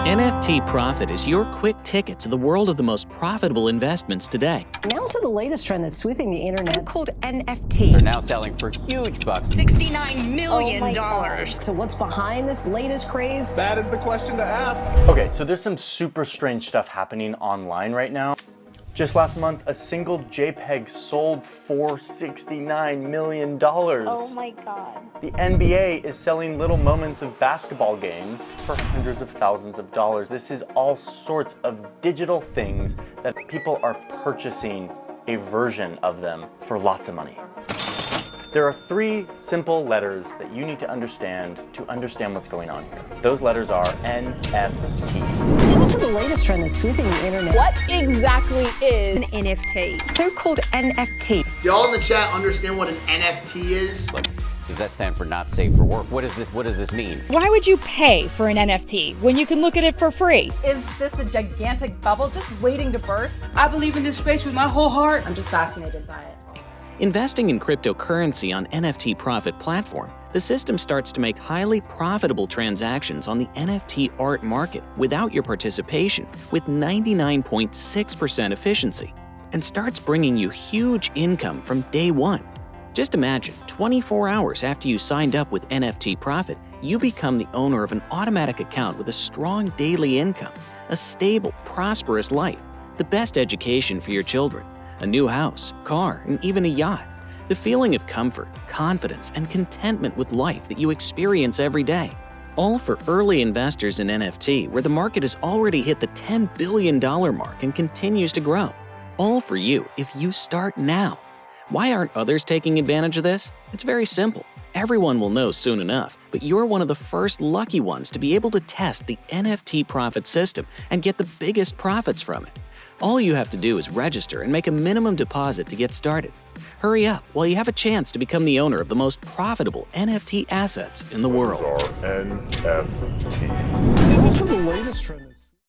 NFT Profit is your quick ticket to the world of the most profitable investments today. Now to the latest trend that's sweeping the internet. So-called NFT. They're now selling for huge bucks. $69 million. Oh my gosh. So what's behind this latest craze? That is the question to ask. Okay, so there's some super strange stuff happening online right now. Just last month, a single JPEG sold for $69 million. Oh my God. The NBA is selling little moments of basketball games for hundreds of thousands of dollars. This is all sorts of digital things that people are purchasing a version of them for lots of money. There are three simple letters that you need to understand what's going on here. Those letters are NFT. Now to the latest trend that's sweeping the internet. What exactly is An NFT. So-called NFT. Do y'all in the chat understand what an NFT is? Look, does that stand for not safe for work? What does this mean? Why would you pay for an NFT when you can look at it for free? Is this a gigantic bubble just waiting to burst? I believe in this space with my whole heart. I'm just fascinated by it. Investing in cryptocurrency on NFT Profit platform, the system starts to make highly profitable transactions on the NFT art market without your participation with 99.6% efficiency and starts bringing you huge income from day one. Just imagine, 24 hours after you signed up with NFT Profit, you become the owner of an automatic account with a strong daily income, a stable, prosperous life, the best education for your children, a new house, car, and even a yacht. The feeling of comfort, confidence, and contentment with life that you experience every day. All for early investors in NFT, where the market has already hit the $10 billion mark and continues to grow. All for you if you start now. Why aren't others taking advantage of this? It's very simple. Everyone will know soon enough, but you're one of the first lucky ones to be able to test the NFT Profit system and get the biggest profits from it. All you have to do is register and make a minimum deposit to get started. Hurry up while you have a chance to become the owner of the most profitable NFT assets in the world. These are NFT. Now to the latest trend that's